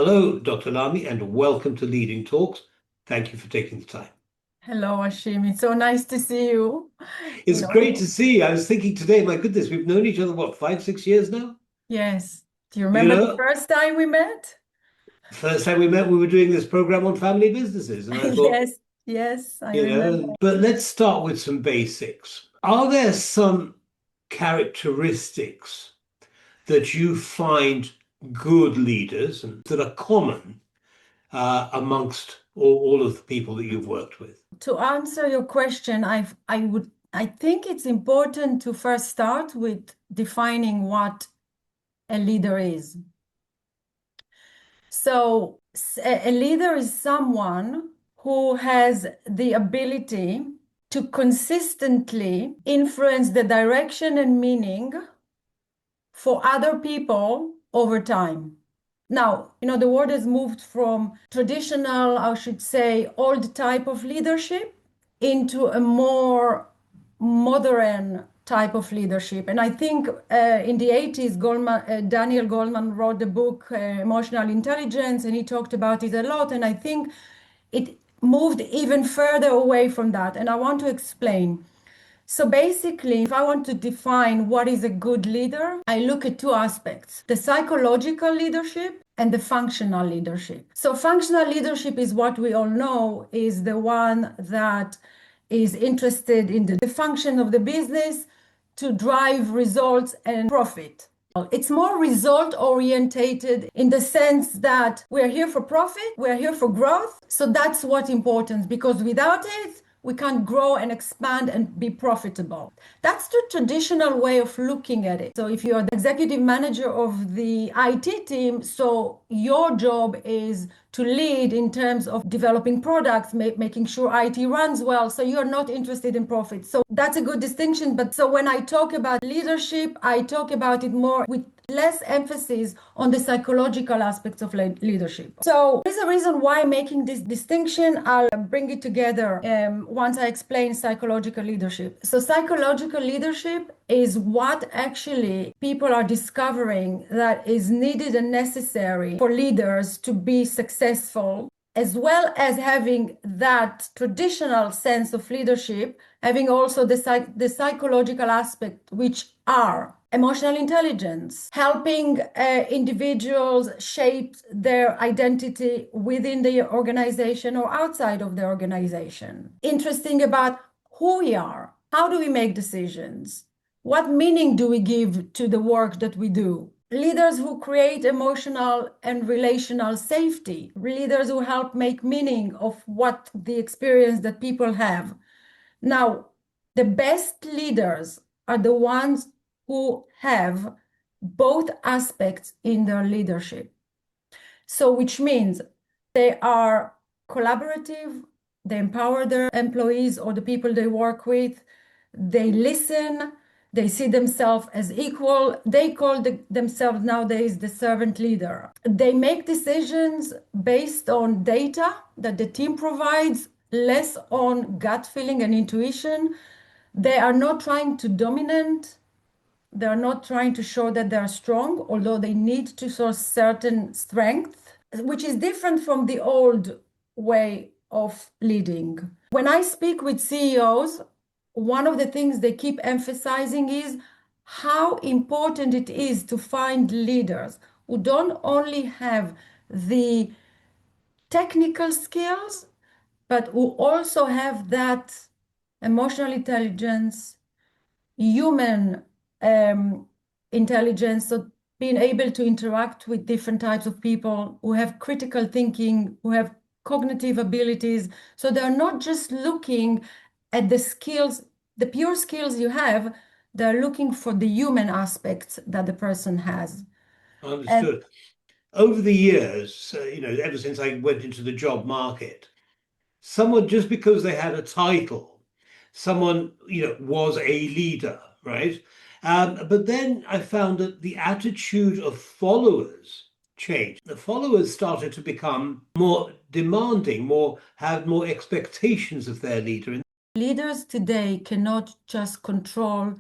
Hello, Dr. Lami, and welcome to Leading Talks. Thank you for taking the time. Hello, Ashim. It's so nice to see you. It's great to see you. I was thinking today, my goodness, we've known each other, what, 5, 6 years now? Yes. Do you You remember the know, first time we met? first time we met, we were doing this program on family businesses, and I thought, Yes, yes, I remember. but let's start with some basics. Are there some characteristics that you find good leaders and that are common amongst all of the people that you've worked with? To answer your question, I think it's important to first start with defining what a leader is. So a leader is someone who has the ability to consistently influence the direction and meaning for other people over time. Now, the world has moved from traditional, I should say, old type of leadership into a more modern type of leadership. And I think in the 80s, Daniel Goleman wrote the book Emotional Intelligence, and he talked about it a lot. And I think it moved even further away from that. And I want to explain. So basically, if I want to define what is a good leader, I look at two aspects, the psychological leadership and the functional leadership. So functional leadership is what we all know is the one that is interested in the function of the business to drive results and profit. It's more result orientated in the sense that we're here for profit, we're here for growth. So that's what's important because without it, we can't grow and expand and be profitable. That's the traditional way of looking at it. So if you're the executive manager of the IT team, so your job is to lead in terms of developing products, making sure IT runs well. So you're not interested in profit. So that's a good distinction. But so when I talk about leadership, I talk about it more with less emphasis on the psychological aspects of leadership. So there's a reason why making this distinction. I'll bring it together once I explain psychological leadership. So psychological leadership is what actually people are discovering that is needed and necessary for leaders to be successful, as well as having that traditional sense of leadership, having also the psychological aspect, which are emotional intelligence, helping individuals shape their identity within the organization or outside of the organization. Interesting about who we are. How do we make decisions? What meaning do we give to the work that we do? Leaders who create emotional and relational safety, leaders who help make meaning of what the experience that people have. Now, the best leaders are the ones who have both aspects in their leadership. So, which means they are collaborative, they empower their employees or the people they work with, they listen, they see themselves as equal. They call themselves nowadays the servant leader. They make decisions based on data that the team provides, less on gut feeling and intuition. They are not trying to dominate. They are not trying to show that they are strong, although they need to show certain strength, which is different from the old way of leading. When I speak with CEOs, one of the things they keep emphasizing is how important it is to find leaders who don't only have the technical skills, but who also have that emotional intelligence, human intelligence, so being able to interact with different types of people who have critical thinking, who have cognitive abilities. So they're not just looking at the skills, the pure skills you have, they're looking for the human aspects that the person has. And Understood. Over the years, ever since I went into the job market, someone just because they had a title, someone, was a leader, right? But then I found that the attitude of followers changed. The followers started to become more demanding, had more expectations of their leader. leaders today cannot just control,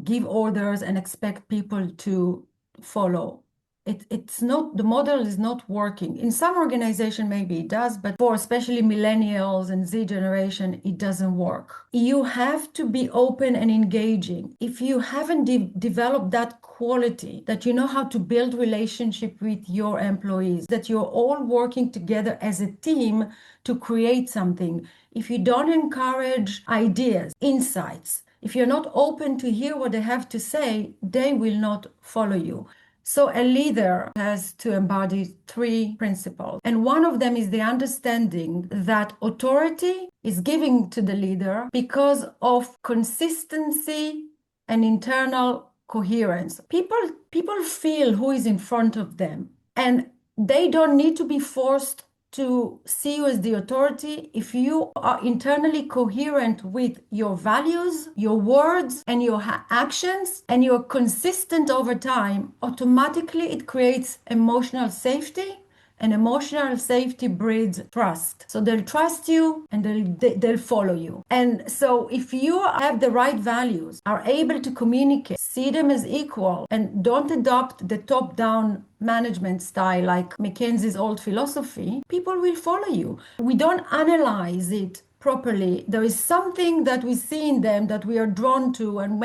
give orders and expect people to follow. It's not, the model is not working. In some organization, maybe it does, but for especially millennials and Z generation, it doesn't work. You have to be open and engaging. If you haven't developed that quality, that you know how to build relationship with your employees, that you're all working together as a team to create something, if you don't encourage ideas, insights, if you're not open to hear what they have to say, they will not follow you. So a leader has to embody three principles. And one of them is the understanding that authority is given to the leader because of consistency and internal coherence. People feel who is in front of them, and they don't need to be forced to see you as the authority. If you are internally coherent with your values, your words, and your actions, and you're consistent over time, automatically it creates emotional safety. And emotional safety breeds trust. So they'll trust you and they'll follow you. And so if you have the right values, are able to communicate, see them as equal, and don't adopt the top-down management style like McKinsey's old philosophy, people will follow you. We don't analyze it properly. There is something that we see in them that we are drawn to and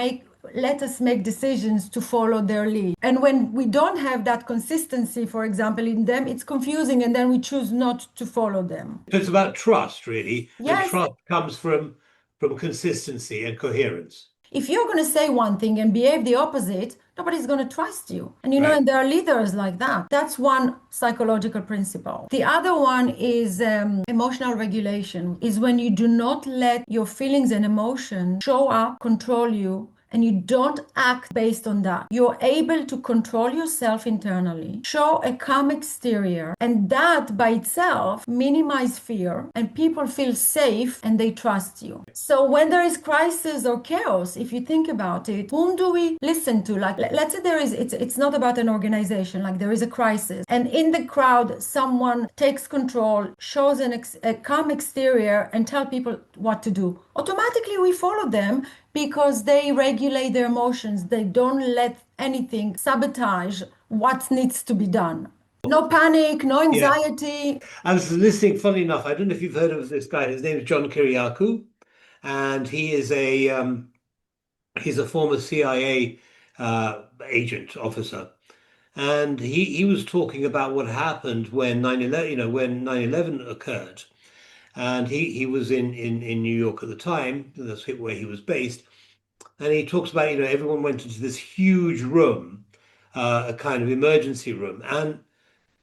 let us make decisions to follow their lead. And when we don't have that consistency, for example, in them, it's confusing, and then we choose not to follow them. So it's about trust, really, and Yes, trust comes from consistency and coherence. if you're going to say one thing and behave the opposite, nobody's going to trust you. And Right. and there are leaders like that. That's one psychological principle. The other one is emotional regulation, is when you do not let your feelings and emotions show up, control you, and you don't act based on that. You're able to control yourself internally, show a calm exterior, and that by itself minimize fear, and people feel safe and they trust you. So when there is crisis or chaos, if you think about it, whom do we listen to? Like, let's say it's not about an organization, like there is a crisis, and in the crowd, someone takes control, shows a calm exterior, and tell people what to do. Automatically, we follow them because they regulate their emotions. They don't let anything sabotage what needs to be done. No panic, no Yeah. anxiety. I was listening, funny enough, I don't know if you've heard of this guy. His name is John Kiriakou, and he's a former CIA agent officer. And he was talking about what happened when 9/11, when 9/11 occurred. And he was in New York at the time, that's where he was based. And he talks about, everyone went into this huge room, a kind of emergency room, and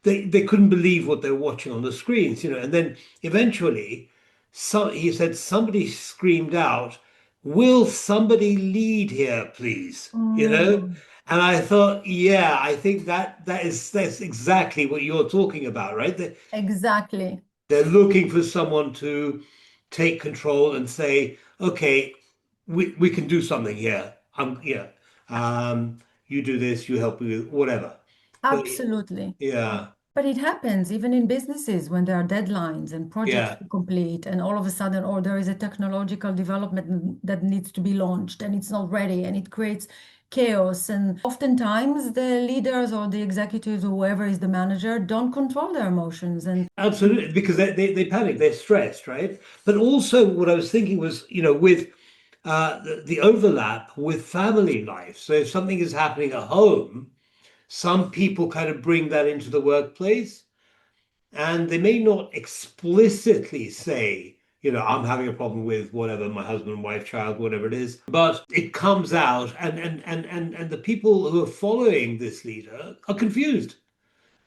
they couldn't believe what they were watching on the screens, and then eventually he said somebody screamed out, "Will somebody lead here, please?" Mm, And I thought, yeah, I think that's exactly what you're talking about, right? exactly. They're looking for someone to take control and say, okay, we can do something here. Yeah. You do this, you help me with whatever. But Absolutely. yeah, But it happens even in businesses when there are deadlines and projects yeah, to complete, and all of a sudden, or there is a technological development that needs to be launched and it's not ready, and it creates chaos. And oftentimes, the leaders or the executives or whoever is the manager don't control their emotions. And absolutely. Because they panic, they're stressed, right? But also, what I was thinking was, with the overlap with family life. So if something is happening at home, some people kind of bring that into the workplace. And they may not explicitly say, I'm having a problem with whatever, my husband, wife, child, whatever it is, but it comes out, and the people who are following this leader are confused,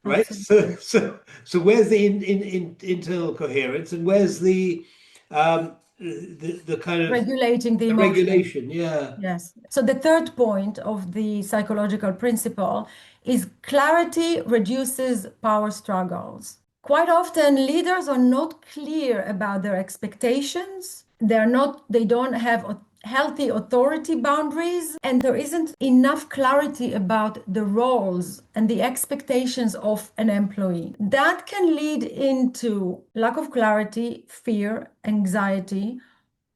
right? So absolutely. where's the internal coherence, and where's the kind of Regulating the the emotion. regulation? Yeah, Yes. So the third point of the psychological principle is clarity reduces power struggles. Quite often, leaders are not clear about their expectations. They don't have healthy authority boundaries, and there isn't enough clarity about the roles and the expectations of an employee. That can lead into lack of clarity, fear, anxiety,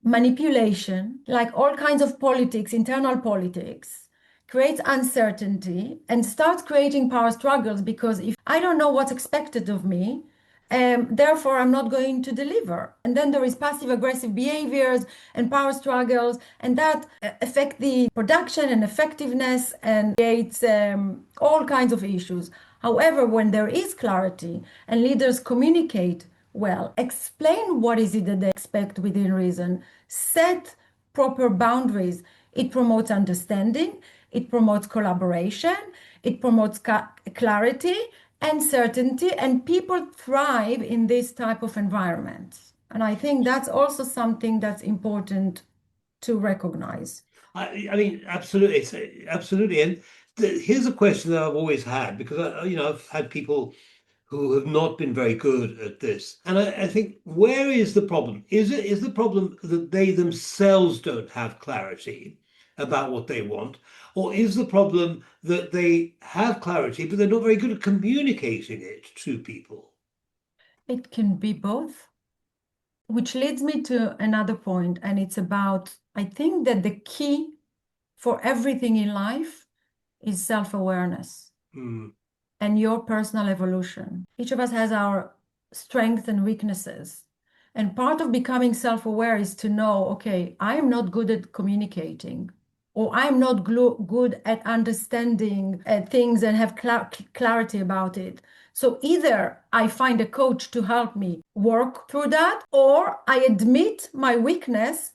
manipulation, like all kinds of politics, internal politics, creates uncertainty, and starts creating power struggles because if I don't know what's expected of me, therefore I'm not going to deliver. And then there is passive aggressive behaviors and power struggles, and that affect the production and effectiveness and creates all kinds of issues. However, when there is clarity and leaders communicate well, explain what is it that they expect within reason, set proper boundaries, it promotes understanding, it promotes collaboration, it promotes clarity and certainty, and people thrive in this type of environment. And I think that's also something that's important to recognize. I mean, absolutely, absolutely. And here's a question that I've always had because I've had people who have not been very good at this, and I think where is the problem? Is the problem that they themselves don't have clarity about what they want, or is the problem that they have clarity but they're not very good at communicating it to people? It can be both, which leads me to another point, and it's about, I think that the key for everything in life is self-awareness Hmm. and your personal evolution. Each of us has our strengths and weaknesses. And part of becoming self-aware is to know, okay, I am not good at communicating, or I'm not good at understanding things and have clarity about it. So either I find a coach to help me work through that, or I admit my weakness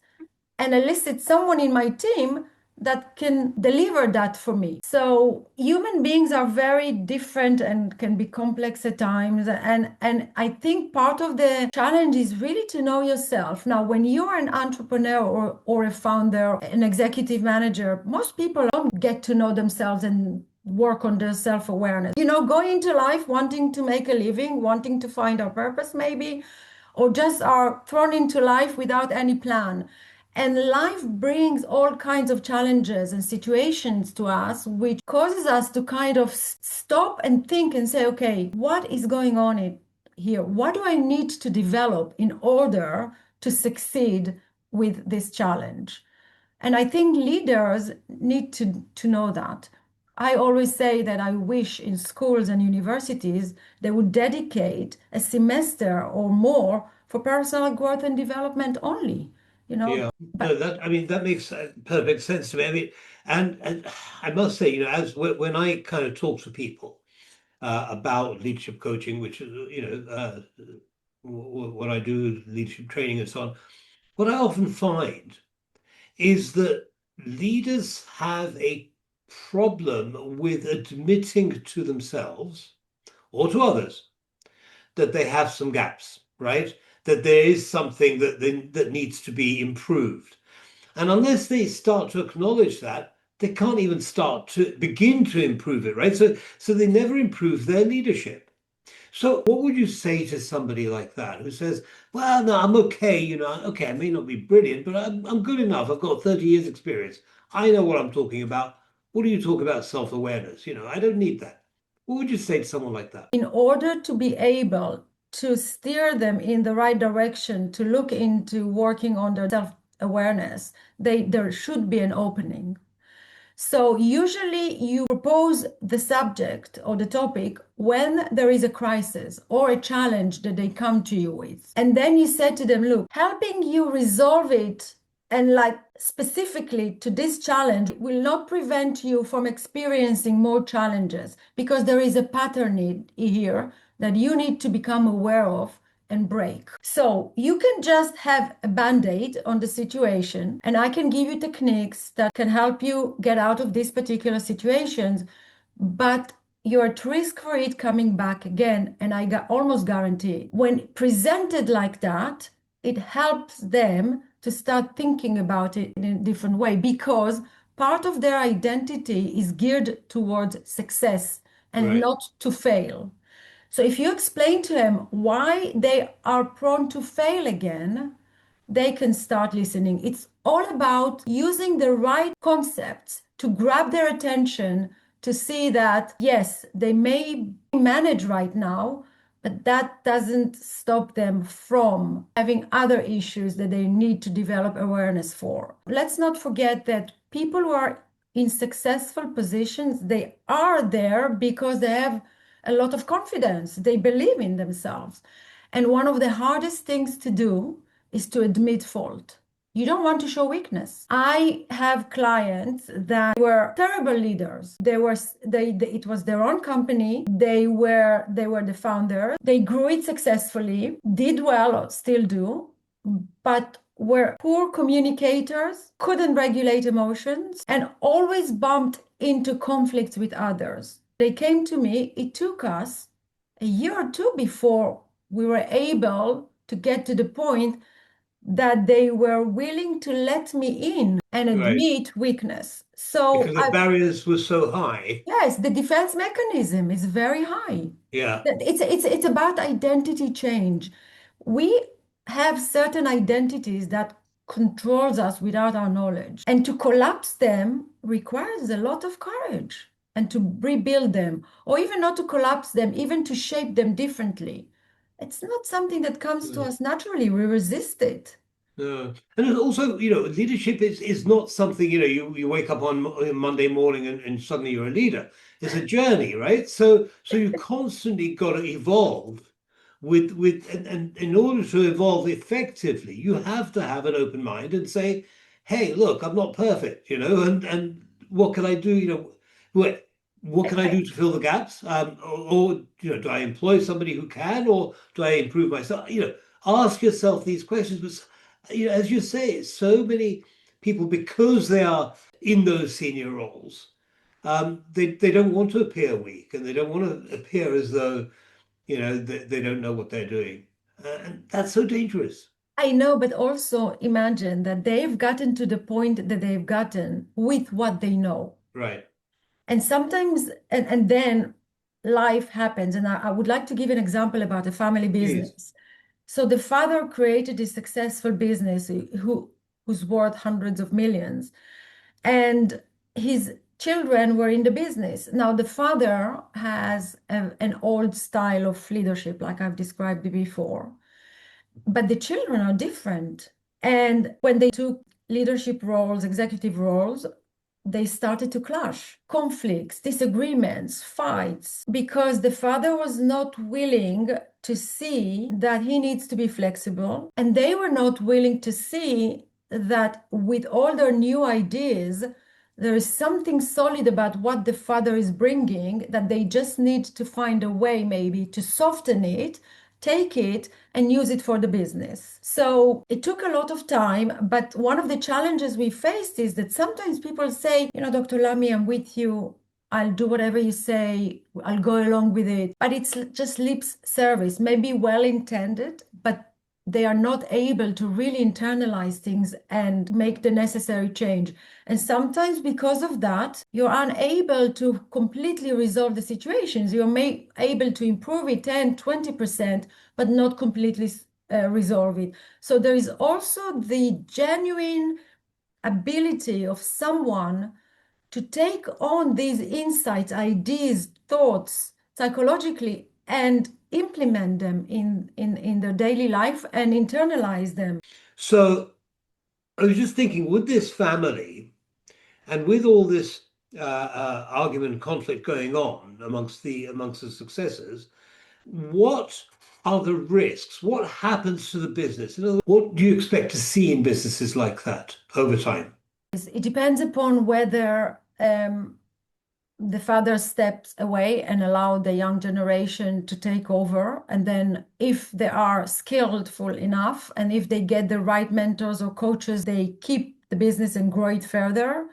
and elicit someone in my team that can deliver that for me. So human beings are very different and can be complex at times. And I think part of the challenge is really to know yourself. Now, when you're an entrepreneur or a founder, an executive manager, most people don't get to know themselves and work on their self-awareness. Going into life wanting to make a living, wanting to find our purpose maybe, or just are thrown into life without any plan. And life brings all kinds of challenges and situations to us, which causes us to kind of stop and think and say, okay, what is going on here? What do I need to develop in order to succeed with this challenge? And I think leaders need to know that. I always say that I wish in schools and universities they would dedicate a semester or more for personal growth and development only, Yeah, no, but that I mean that makes perfect sense to me. I mean, and I must say, as when I kind of talk to people about leadership coaching, which is what I do, leadership training and so on, what I often find is that leaders have a problem with admitting to themselves or to others that they have some gaps, right? That there is something that needs to be improved. And unless they start to acknowledge that, they can't even start to begin to improve it, right? So they never improve their leadership. So what would you say to somebody like that who says, well, no, I'm okay, okay, I may not be brilliant, but I'm good enough. I've got 30 years experience. I know what I'm talking about. What do you talk about self-awareness? I don't need that. What would you say to someone like that? in order to be able to steer them in the right direction, to look into working on their self-awareness, there should be an opening. So usually you propose the subject or the topic when there is a crisis or a challenge that they come to you with. And then you said to them, look, helping you resolve it and like specifically to this challenge will not prevent you from experiencing more challenges because there is a pattern here that you need to become aware of and break. So you can just have a band-aid on the situation, and I can give you techniques that can help you get out of these particular situations, but you're at risk for it coming back again, and I almost guarantee it. When presented like that, it helps them to start thinking about it in a different way because part of their identity is geared towards success and Right, not to fail. So if you explain to them why they are prone to fail again, they can start listening. It's all about using the right concepts to grab their attention to see that, yes, they may manage right now, but that doesn't stop them from having other issues that they need to develop awareness for. Let's not forget that people who are in successful positions, they are there because they have a lot of confidence. They believe in themselves. And one of the hardest things to do is to admit fault. You don't want to show weakness. I have clients that were terrible leaders. It was their own company. They were the founder. They grew it successfully, did well, or still do, but were poor communicators, couldn't regulate emotions, and always bumped into conflicts with others. They came to me. It took us a year or two before we were able to get to the point that they were willing to let me in and Right. admit weakness. So Because the barriers were so high. yes, the defense mechanism is very high. Yeah. It's about identity change. We have certain identities that controls us without our knowledge, and to collapse them requires a lot of courage, and to rebuild them, or even not to collapse them, even to shape them differently. It's not something that comes to us naturally. We resist it. No. And it's also, leadership is not something, you wake up on Monday morning and suddenly you're a leader. It's a journey, right? So you constantly got to evolve and in order to evolve effectively, you have to have an open mind and say, hey, look, I'm not perfect, and what can I do, what can I do to fill the gaps? Or do I employ somebody who can, or do I improve myself? Ask yourself these questions. But as you say, so many people, because they are in those senior roles, they don't want to appear weak, and they don't want to appear as though they don't know what they're doing, and that's so dangerous. I know, but also imagine that they've gotten to the point that they've gotten with what they know. Right. And sometimes, and then life happens. And I would like to give an example about a family Please. business. So the father created a successful business who's worth hundreds of millions, and his children were in the business. Now the father has an old style of leadership, like I've described before, but the children are different. And when they took leadership roles, executive roles, they started to clash, conflicts, disagreements, fights, because the father was not willing to see that he needs to be flexible. And they were not willing to see that with all their new ideas, there is something solid about what the father is bringing, that they just need to find a way maybe to soften it, take it, and use it for the business. So it took a lot of time, but one of the challenges we faced is that sometimes people say, Dr. Lami, I'm with you. I'll do whatever you say. I'll go along with it. But it's just lip service, maybe well intended, but they are not able to really internalize things and make the necessary change. And sometimes because of that, you're unable to completely resolve the situations. You're able to improve it 10, 20%, but not completely resolve it. So there is also the genuine ability of someone to take on these insights, ideas, thoughts psychologically and implement them in their daily life and internalize them. So I was just thinking, with this family and with all this argument and conflict going on amongst the successors, what are the risks? What happens to the business? In other words, what do you expect to see in businesses like that over time? It depends upon whether the father steps away and allow the young generation to take over. And then if they are skillful enough and if they get the right mentors or coaches, they keep the business and grow it further.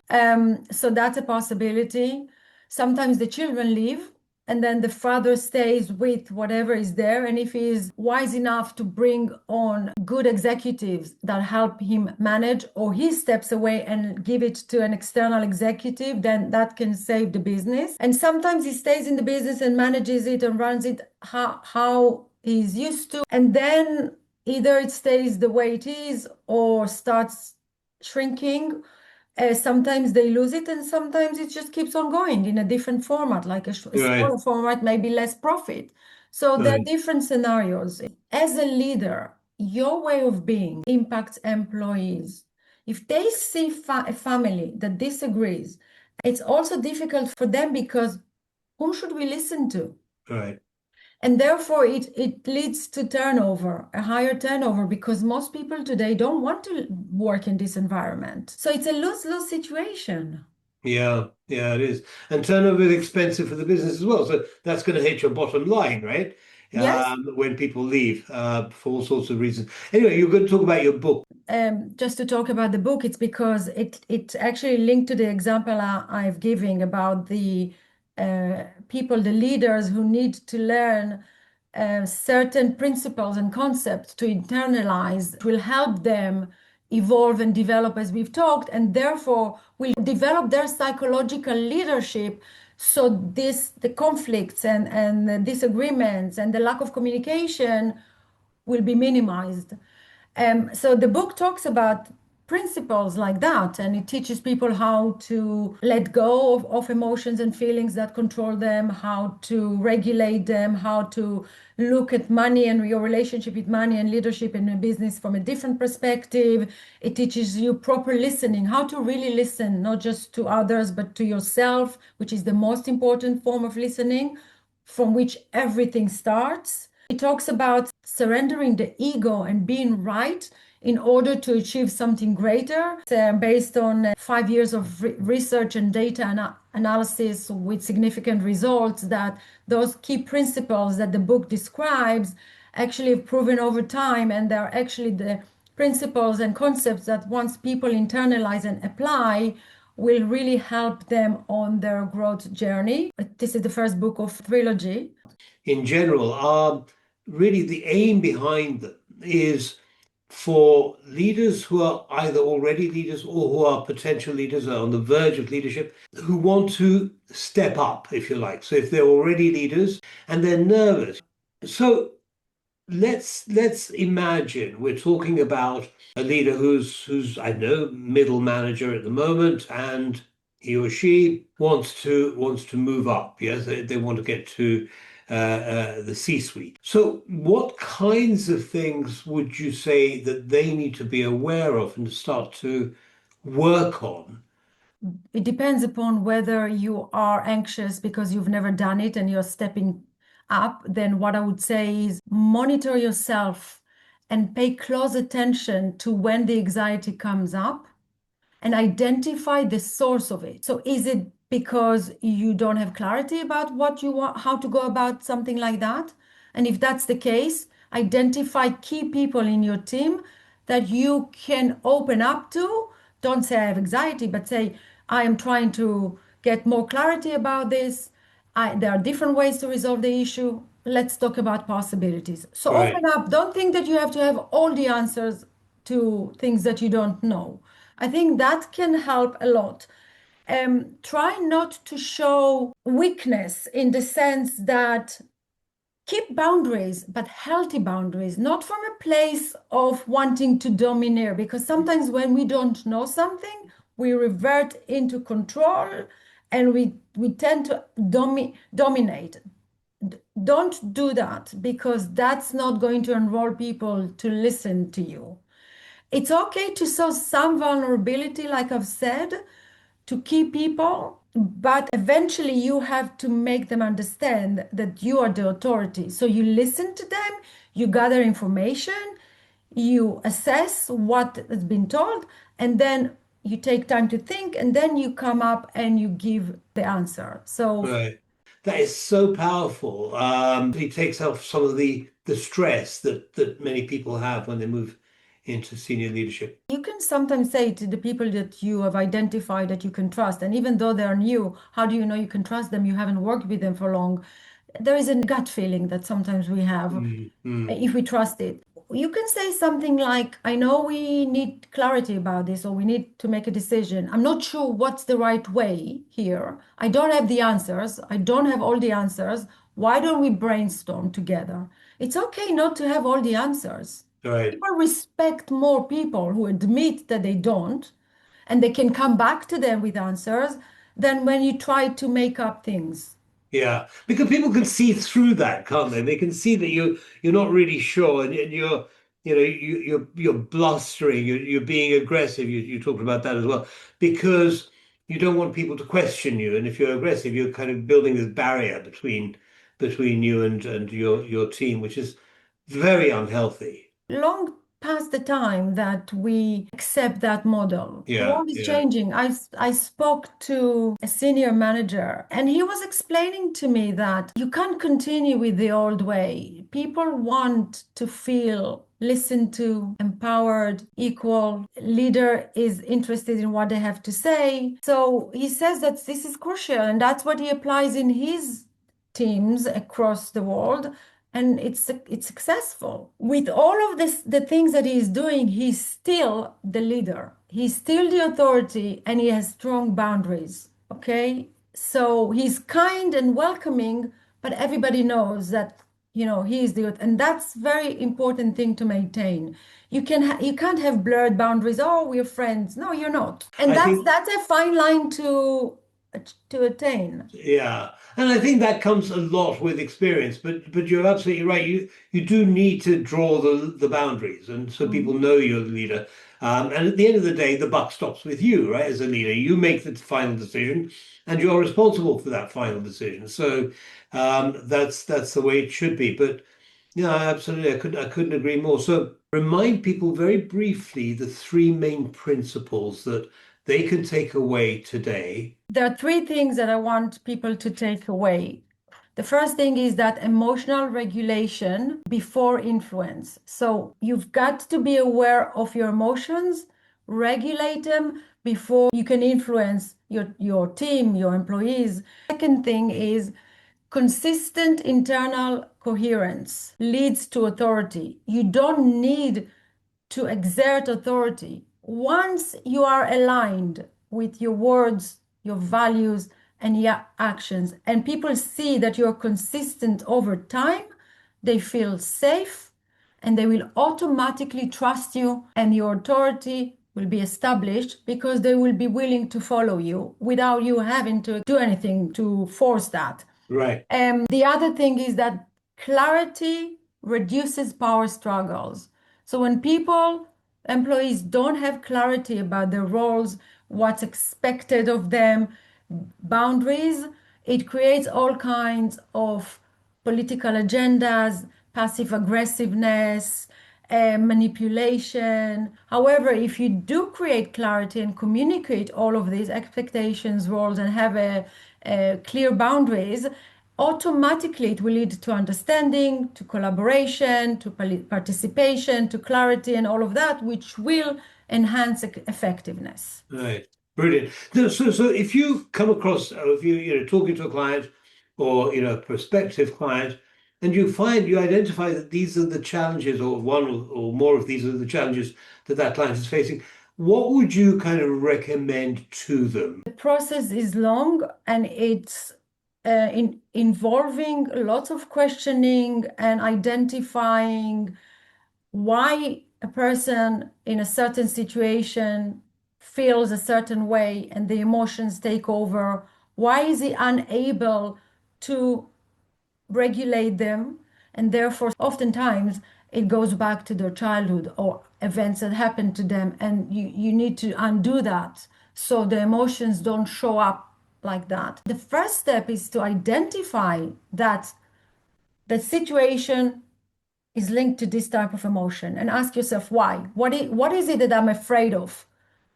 So that's a possibility. Sometimes the children leave and then the father stays with whatever is there. And if he is wise enough to bring on good executives that help him manage, or he steps away and give it to an external executive, then that can save the business. And sometimes he stays in the business and manages it and runs it how he's used to. And then either it stays the way it is or starts shrinking. Sometimes they lose it, and sometimes it just keeps on going in a different format, like a Right, smaller format, maybe less profit. So there are right, different scenarios. As a leader, your way of being impacts employees. If they see a family that disagrees It's also difficult for them because whom should we listen to? Right. And therefore, it leads to turnover, a higher turnover, because most people today don't want to work in this environment. So it's a lose-lose situation. Yeah, yeah, it is. And turnover is expensive for the business as well. So that's going to hit your bottom line, right? Yes. When people leave for all sorts of reasons. Anyway, you're going to talk about your book. Just to talk about the book, it's because it actually linked to the example I've giving about the people, the leaders who need to learn certain principles and concepts to internalize. It will help them evolve and develop as we've talked, and therefore will develop their psychological leadership. So the conflicts and the disagreements and the lack of communication will be minimized. So the book talks about principles like that, and it teaches people how to let go of emotions and feelings that control them, how to regulate them, how to look at money and your relationship with money and leadership in a business from a different perspective. It teaches you proper listening, how to really listen, not just to others, but to yourself, which is the most important form of listening, from which everything starts. It talks about surrendering the ego and being right in order to achieve something greater. It's, based on 5 years of research and data analysis with significant results, that those key principles that the book describes actually have proven over time, and they're actually the principles and concepts that once people internalize and apply will really help them on their growth journey. This is the first book of trilogy. In general are really the aim behind them is for leaders who are either already leaders or who are potential leaders or on the verge of leadership who want to step up, if you like. So if they're already leaders and they're nervous. So let's imagine we're talking about a leader who's I don't know middle manager at the moment, and he or she wants to move up. Yes, they want to get to the C-suite. So, what kinds of things would you say that they need to be aware of and to start to work on? It depends upon whether you are anxious because you've never done it and you're stepping up. Then what I would say is monitor yourself and pay close attention to when the anxiety comes up and identify the source of it. So is it because you don't have clarity about what you want, how to go about something like that? And if that's the case, identify key people in your team that you can open up to. Don't say I have anxiety, but say I am trying to get more clarity about this. There are different ways to resolve the issue. Let's talk about possibilities. So open Right, up. Don't think that you have to have all the answers to things that you don't know. I think that can help a lot. Try not to show weakness in the sense that keep boundaries, but healthy boundaries, not from a place of wanting to domineer, because sometimes when we don't know something, we revert into control and we tend to dominate. Don't do that because that's not going to enroll people to listen to you. It's okay to show some vulnerability, like I've said, to key people, but eventually you have to make them understand that you are the authority. So you listen to them, you gather information, you assess what has been told, and then you take time to think, and then you come up and you give the answer. So right. That is so powerful. It takes off some of the stress that many people have when they move into senior leadership. you can sometimes say to the people that you have identified that you can trust, and even though they're new, how do you know you can trust them? You haven't worked with them for long. There is a gut feeling that sometimes we have Mm, mm, if we trust it. You can say something like, I know we need clarity about this, or we need to make a decision. I'm not sure what's the right way here. I don't have the answers. I don't have all the answers. Why don't we brainstorm together? It's okay not to have all the answers. right. People respect more people who admit that they don't, and they can come back to them with answers than when you try to make up things. Yeah, because people can see through that, can't they? They can see that you're not really sure, and you're you're blustering, you're being aggressive. You talked about that as well, because you don't want people to question you. And if you're aggressive, you're kind of building this barrier between you and your team, which is very unhealthy. Long past the time that we accept that model. The Yeah, world is yeah. changing. I spoke to a senior manager and he was explaining to me that you can't continue with the old way. People want to feel listened to, empowered, equal. Leader is interested in what they have to say. So he says that this is crucial, and that's what he applies in his teams across the world, and it's successful. With all of this, the things that he's doing, he's still the leader. He's still the authority, and he has strong boundaries. Okay, so he's kind and welcoming, but everybody knows that he is the, and that's very important thing to maintain. You can't have blurred boundaries. Oh, we're friends. No, you're not, and I that's think that's a fine line to attain. Yeah, and I think that comes a lot with experience. But you're absolutely right. You do need to draw the boundaries, and so people Mhm. know you're the leader. And at the end of the day, the buck stops with you, right? As a leader, you make the final decision, and you're responsible for that final decision. So that's the way it should be. But yeah, absolutely, I couldn't agree more. So remind people very briefly the three main principles that they can take away today. There are three things that I want people to take away. The first thing is that emotional regulation before influence. So you've got to be aware of your emotions, regulate them before you can influence your team, your employees. Second thing is consistent internal coherence leads to authority. You don't need to exert authority. Once you are aligned with your words, your values, and your actions, and people see that you're consistent over time, they feel safe and they will automatically trust you, and your authority will be established because they will be willing to follow you without you having to do anything to force that. Right. The other thing is that clarity reduces power struggles. So when employees don't have clarity about their roles, what's expected of them, boundaries, it creates all kinds of political agendas, passive aggressiveness, manipulation. However, if you do create clarity and communicate all of these expectations, roles, and have a clear boundaries, automatically it will lead to understanding, to collaboration, to participation, to clarity, and all of that, which will enhance effectiveness. Right. Brilliant. So if you come across, if you talking to a client or a prospective client, and you identify that these are the challenges, or one or more of these are the challenges that client is facing, what would you kind of recommend to them? The process is long and it's involving lots of questioning and identifying why a person in a certain situation feels a certain way and the emotions take over. Why is he unable to regulate them? And therefore, oftentimes it goes back to their childhood or events that happened to them, and you need to undo that so the emotions don't show up like that. The first step is to identify that the situation is linked to this type of emotion and ask yourself why. What is it that I'm afraid of?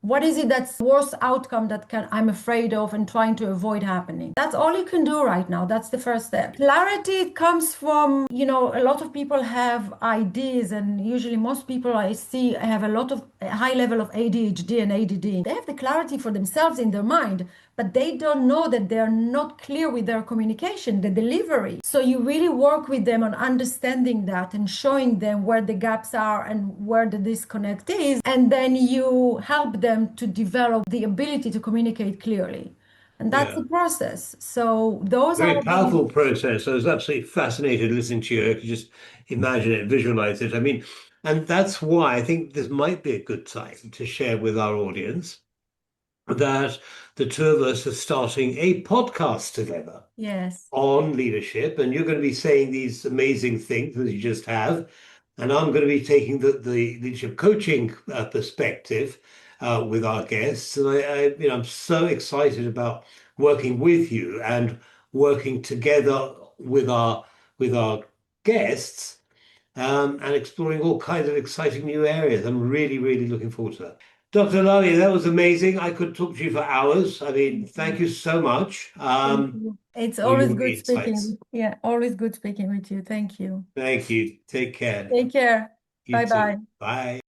What is it that's the worst outcome that I'm afraid of and trying to avoid happening? That's all you can do right now. That's the first step. Clarity comes from, a lot of people have ideas, and usually most people I see have a high level of ADHD and ADD. They have the clarity for themselves in their mind, but they don't know that they're not clear with their communication, the delivery. So you really work with them on understanding that and showing them where the gaps are and where the disconnect is. And then you help them to develop the ability to communicate clearly. And that's Yeah. the process. So those are Very the powerful process. I was absolutely fascinated listening to you. I could just imagine it, visualize it. I mean, and that's why I think this might be a good time to share with our audience that the two of us are starting a podcast together yes. on leadership, and you're going to be saying these amazing things as you just have, and I'm going to be taking the leadership coaching perspective. with our guests, and I'm so excited about working with you and working together with our guests, and exploring all kinds of exciting new areas. I'm really, really looking forward to that. Dr. Lami, that was amazing. I could talk to you for hours. I mean, thank you so much Thank you. It's for always your good speaking insights. yeah, always good speaking with you. Thank you. Thank you. Take care Take now. care. You Bye too. bye. Bye.